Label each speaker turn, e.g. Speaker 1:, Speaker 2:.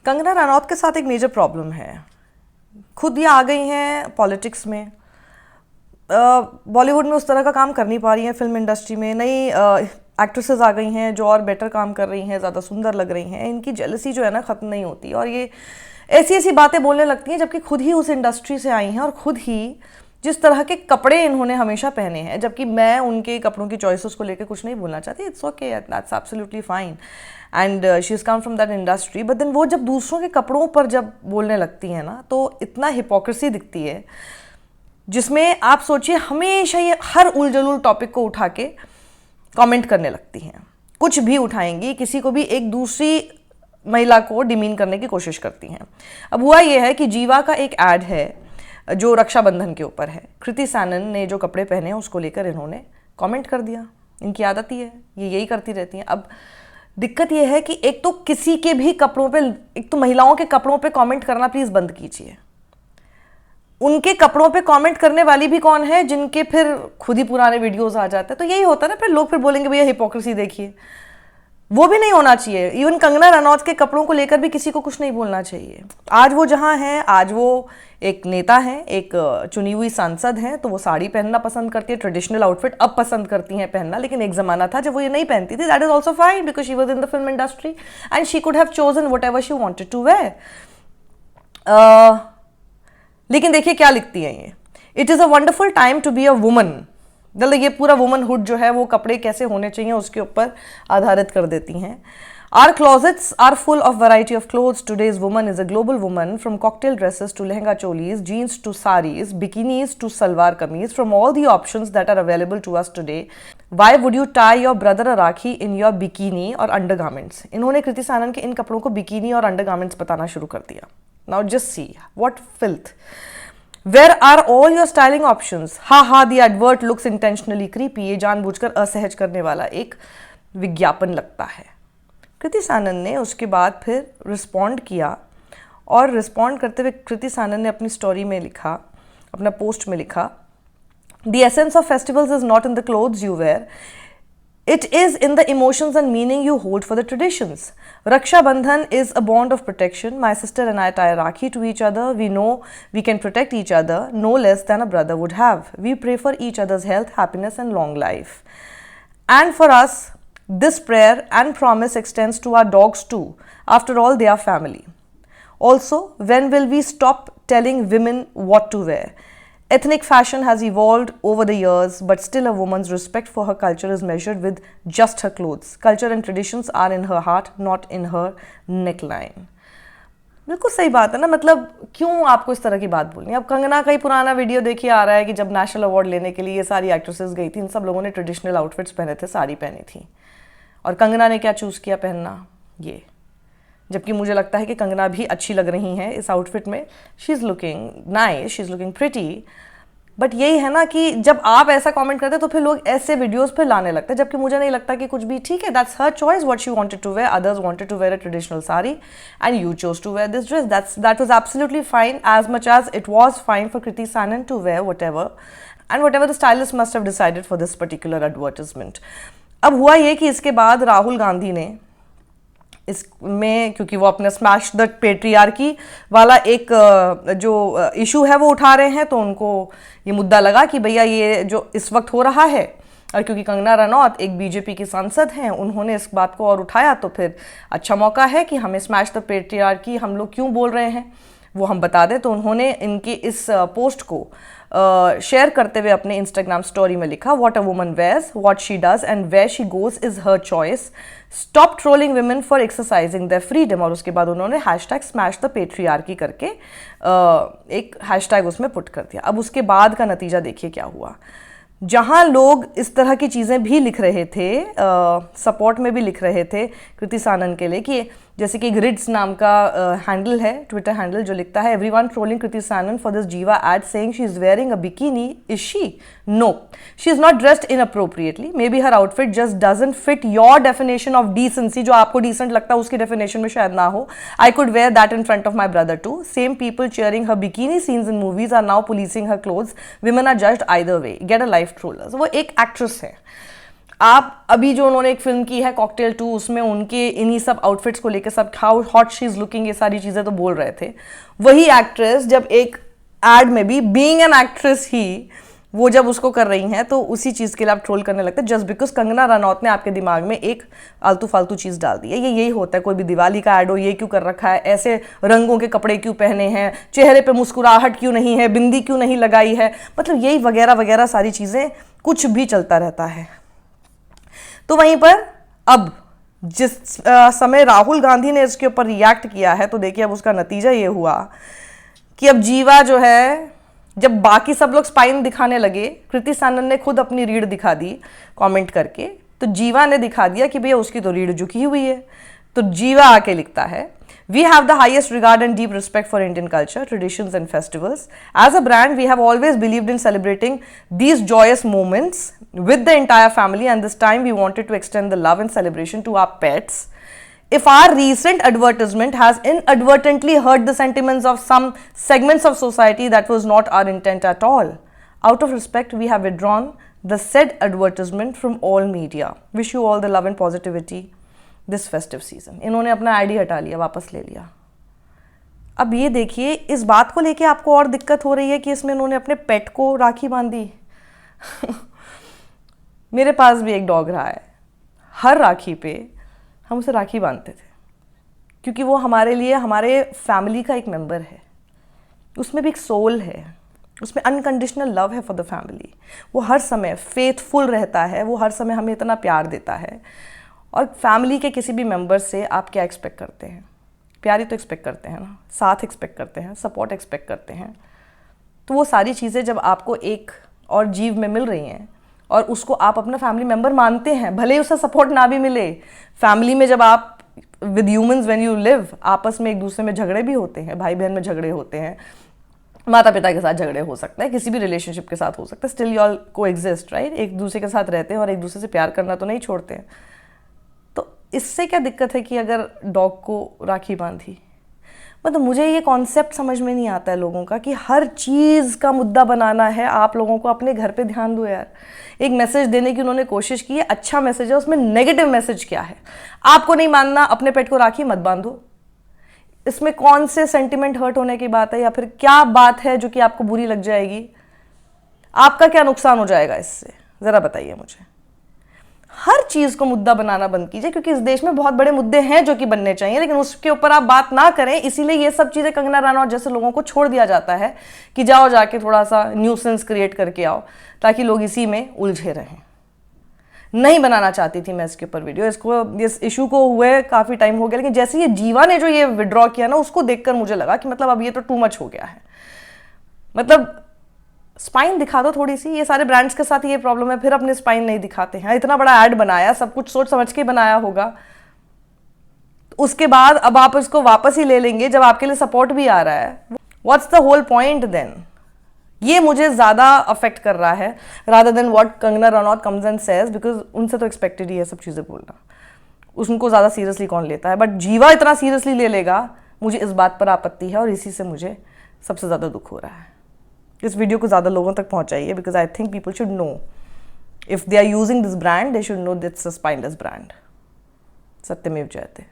Speaker 1: कंगना रनौत के साथ एक मेजर प्रॉब्लम है। खुद ये आ गई हैं पॉलिटिक्स में, बॉलीवुड में उस तरह का काम कर नहीं पा रही हैं, फिल्म इंडस्ट्री में नई एक्ट्रेसेस आ गई हैं जो और बेटर काम कर रही हैं, ज़्यादा सुंदर लग रही हैं। इनकी जेलसी जो है ना ख़त्म नहीं होती और ये ऐसी ऐसी बातें बोलने लगती हैं, जबकि खुद ही उस इंडस्ट्री से आई हैं और खुद ही जिस तरह के कपड़े इन्होंने हमेशा पहने हैं। जबकि मैं उनके कपड़ों की चॉइसेस को लेकर कुछ नहीं बोलना चाहती, it's okay, that's absolutely fine and she is come from that industry. But then वो जब दूसरों के कपड़ों पर जब बोलने लगती हैं ना, तो इतना हिपोक्रेसी दिखती है, जिसमें आप सोचिए हमेशा ये हर उलझुल टॉपिक को उठा के कमेंट करने लगती हैं। कुछ भी उठाएंगी, किसी को भी एक दूसरी महिला को डिमीन करने की कोशिश करती हैं। अब हुआ ये है कि जीवा का एक ऐड है जो रक्षाबंधन के ऊपर है। कृति सैनन ने जो कपड़े पहने हैं उसको लेकर इन्होंने कमेंट कर दिया। इनकी आदत ही है, ये यही करती रहती हैं। अब दिक्कत ये है कि एक तो किसी के भी कपड़ों पे, एक तो महिलाओं के कपड़ों पे कमेंट करना प्लीज़ बंद कीजिए। उनके कपड़ों पे कमेंट करने वाली भी कौन है, जिनके फिर खुद ही पुराने वीडियोस आ जाते हैं। तो यही होता है ना, फिर लोग फिर बोलेंगे भैया हिपोक्रेसी देखिए। वो भी नहीं होना चाहिए। इवन कंगना रनौत के कपड़ों को लेकर भी किसी को कुछ नहीं बोलना चाहिए। आज वो जहाँ हैं, आज वो एक नेता हैं, एक चुनी हुई सांसद हैं, तो वो साड़ी पहनना पसंद करती है, ट्रेडिशनल आउटफिट अब पसंद करती हैं पहनना। लेकिन एक ज़माना था जब वो ये नहीं पहनती थी। That is also fine because she was in the film industry and she could have chosen whatever she wanted to wear. लेकिन देखिए क्या लिखती हैं ये, it is a wonderful time to be a woman. मतलब ये पूरा womanhood जो है वो कपड़े कैसे होने चाहिए उसके ऊपर आधारित कर देती हैं। Our closets are full of variety of clothes. Today's woman is a global woman, from cocktail dresses to lehenga cholis, jeans to saris, bikinis to salwar kameez. From all the options that are available to us today, why would you tie your brother a rakhi in your bikini or undergarments? इन्होंने कृति सैनन के इन कपड़ों को bikini और undergarments बताना शुरू कर दिया। Now just see what filth. Where are all your styling options? Ha ha, the advert looks intentionally creepy. ये जानबूझकर असहज करने वाला एक विज्ञापन लगता है। कृति सैनन ने उसके बाद फिर रिस्पॉन्ड किया और रिस्पॉन्ड करते हुए कृति सैनन ने अपनी स्टोरी में लिखा, अपना पोस्ट में लिखा, the essence of festivals is not in the clothes you wear, it is in the emotions and meaning you hold for the traditions. Rakshabandhan is a bond of protection. My sister and I tie Rakhi to each other. We know we can protect each other no less than a brother would have. We pray for each other's health, happiness and long life. And for us, this prayer and promise extends to our dogs too. After all, they are family. Also, when will we stop telling women what to wear? Ethnic fashion has evolved over the years, but still a woman's respect for her culture is measured with just her clothes. Culture and traditions are in her heart, not in her neckline. बिल्कुल सही बात है ना। मतलब क्यों आपको इस तरह की बात बोलनी है? अब कंगना का ही पुराना वीडियो देखिए आ रहा है कि जब नेशनल अवार्ड लेने के लिए ये सारी एक्ट्रेसेस गई थी, इन सब लोगों ने ट्रेडिशनल आउटफिट्स पहने थे, साड़ी पहनी थी, और कंगना ने क्या चूज़ किया पहनना, ये। जबकि मुझे लगता है कि कंगना भी अच्छी लग रही हैं इस आउटफिट में। She is looking nice, she is looking pretty. But यही है ना कि जब आप ऐसा कमेंट करते हैं तो फिर लोग ऐसे वीडियोस पे लाने लगते हैं, जबकि मुझे नहीं लगता कि कुछ भी ठीक है। That's her choice what she wanted to wear, others wanted to wear a traditional sari and you chose to wear this dress. That was absolutely fine, as much as it was fine for Kriti Sanon to wear whatever and whatever the stylist must have decided for this particular advertisement. अब हुआ ये कि इसके बाद राहुल गांधी ने इसमें, क्योंकि वो अपने स्मैश द पेट्रियार्की वाला एक जो इशू है वो उठा रहे हैं, तो उनको ये मुद्दा लगा कि भैया ये जो इस वक्त हो रहा है, और क्योंकि कंगना रनौत एक बीजेपी की सांसद हैं, उन्होंने इस बात को और उठाया, तो फिर अच्छा मौका है कि हमें स्मैश द पेट्रियार्की हम लोग क्यों बोल रहे हैं वो हम बता दें। तो उन्होंने इनकी इस पोस्ट को शेयर करते हुए अपने इंस्टाग्राम स्टोरी में लिखा, what a woman wears, what she does and where she goes is her choice, stop trolling women for exercising their freedom. और उसके बाद उन्होंने हैशटैग स्मैश द पेट्रियार्की करके एक हैशटैग उसमें पुट कर दिया। अब उसके बाद का नतीजा देखिए क्या हुआ। जहाँ लोग इस तरह की चीज़ें भी लिख रहे थे, सपोर्ट में भी लिख रहे थे कृति सैनन के लिए, कि जैसे कि ग्रिड्स नाम का हैंडल है, ट्विटर हैंडल, जो लिखता है, everyone trolling Kriti Sanon for this Zivame ad saying she is wearing a bikini, is she? No, she is not dressed inappropriately, maybe her outfit just doesn't fit your definition of decency. जो आपको decent लगता है उसकी definition में शायद ना हो। I could wear that in front of my brother too. Same people cheering her bikini scenes in movies are now policing her clothes. Women are judged either way. Get a life, trollers. वो एक actress है आप अभी जो उन्होंने एक film की है कॉकटेल 2, उसमें उनके इन्हीं सब आउटफिट्स को लेकर सब how hot she is looking, ये सारी चीज़ें तो बोल रहे थे। वही एक्ट्रेस जब एक एड में भी बीइंग एन एक्ट्रेस ही वो जब उसको कर रही हैं तो उसी चीज़ के लिए आप ट्रोल करने लगते हैं जस्ट बिकॉज कंगना रनौत ने आपके दिमाग में एक आलतू फालतू चीज़ डाल दी है। ये यही होता है, कोई भी दिवाली का ऐड हो, ये क्यों कर रखा है, ऐसे रंगों के कपड़े क्यों पहने हैं, चेहरे पे मुस्कुराहट क्यों नहीं है, बिंदी क्यों नहीं लगाई है, मतलब यही वगैरह वगैरह सारी चीज़ें, कुछ भी चलता रहता है। तो वहीं पर अब जिस समय राहुल गांधी ने इसके ऊपर रिएक्ट किया है तो देखिए अब उसका नतीजा ये हुआ कि अब जीवा जो है, जब बाकी सब लोग स्पाइन दिखाने लगे, कृति सानन ने खुद अपनी रीढ़ दिखा दी कमेंट करके, तो जीवा ने दिखा दिया कि भैया उसकी तो रीढ़ झुकी हुई है। तो जीवा आके लिखता है, We have the highest regard and deep respect for Indian culture, traditions and festivals. As a brand, we have always believed in celebrating these joyous moments with the entire family, and this time we wanted to extend the love and celebration to our pets. If our recent advertisement has inadvertently hurt the sentiments of some segments of society, that was not our intent at all. Out of respect, we have withdrawn the said advertisement from all media. Wish you all the love and positivity this festive season. इन्होंने अपना ID हटा लिया, वापस ले लिया। अब ये देखिए, इस बात को लेके आपको और दिक्कत हो रही है कि इसमें इन्होंने अपने पेट को राखी बांधी। मेरे पास भी एक डॉग रहा है, हर राखी पे हम उसे राखी बांधते थे क्योंकि वो हमारे लिए, हमारे फैमिली का एक मेंबर है, उसमें भी एक सोल है, उसमें अनकंडीशनल लव है फॉर द फैमिली। वो हर समय फेथफुल रहता है, वो हर समय हमें इतना प्यार देता है। और फैमिली के किसी भी मेंबर से आप क्या एक्सपेक्ट करते हैं? प्यार ही तो एक्सपेक्ट करते हैं ना, साथ एक्सपेक्ट करते हैं, सपोर्ट एक्सपेक्ट करते हैं। तो वो सारी चीज़ें जब आपको एक और जीव में मिल रही हैं और उसको आप अपना फैमिली मेंबर मानते हैं, भले ही उससे सपोर्ट ना भी मिले। फैमिली में जब आप with humans when you live, आपस में एक दूसरे में झगड़े भी होते हैं, भाई बहन में झगड़े होते हैं, माता पिता के साथ झगड़े हो सकते हैं, किसी भी रिलेशनशिप के साथ हो सकता है, स्टिल यू ऑल को एग्जिस्ट, राइट? एक दूसरे के साथ रहते हैं और एक दूसरे से प्यार करना तो नहीं छोड़ते हैं। इससे क्या दिक्कत है कि अगर डॉग को राखी बांधी? मतलब मुझे ये कॉन्सेप्ट समझ में नहीं आता है लोगों का कि हर चीज़ का मुद्दा बनाना है। आप लोगों को अपने घर पे ध्यान दो यार। एक मैसेज देने की उन्होंने कोशिश की है, अच्छा मैसेज है, उसमें नेगेटिव मैसेज क्या है? आपको नहीं मानना, अपने पेट को राखी मत बांधो। इसमें कौन से सेंटिमेंट हर्ट होने की बात है, या फिर क्या बात है जो कि आपको बुरी लग जाएगी? आपका क्या नुकसान हो जाएगा इससे, ज़रा बताइए मुझे। हर चीज़ को मुद्दा बनाना बंद कीजिए, क्योंकि इस देश में बहुत बड़े मुद्दे हैं जो कि बनने चाहिए, लेकिन उसके ऊपर आप बात ना करें। इसीलिए ये सब चीज़ें कंगना रनौत जैसे लोगों को छोड़ दिया जाता है कि जाओ जाके थोड़ा सा न्यूसेंस क्रिएट करके आओ, ताकि लोग इसी में उलझे रहें। नहीं बनाना चाहती थी मैं इसके ऊपर वीडियो, इस इशू को हुए काफ़ी टाइम हो गया, लेकिन जैसे ये जीवा ने जो ये विड्रॉ किया ना, उसको देखकर मुझे लगा कि मतलब अब ये तो टू मच हो गया है। मतलब स्पाइन दिखा दो थोड़ी सी। ये सारे ब्रांड्स के साथ ये प्रॉब्लम है, फिर अपने स्पाइन नहीं दिखाते हैं। इतना बड़ा ऐड बनाया, सब कुछ सोच समझ के बनाया होगा, उसके बाद अब आप इसको वापस ही ले लेंगे जब आपके लिए सपोर्ट भी आ रहा है। What's the whole point then? ये मुझे ज़्यादा अफेक्ट कर रहा है rather than what Kangana Ranaut comes and says, because उनसे तो एक्सपेक्टेड ही है सब चीज़ें बोलना, उनको ज़्यादा सीरियसली कौन लेता है। बट जीवा इतना सीरियसली ले लेगा, मुझे इस बात पर आपत्ति है और इसी से मुझे सबसे ज़्यादा दुख हो रहा है। इस वीडियो को ज़्यादा लोगों तक पहुंचाइए, because I think people should know if they are using this brand, they should know that's a spineless brand. सत्यमेव जयते।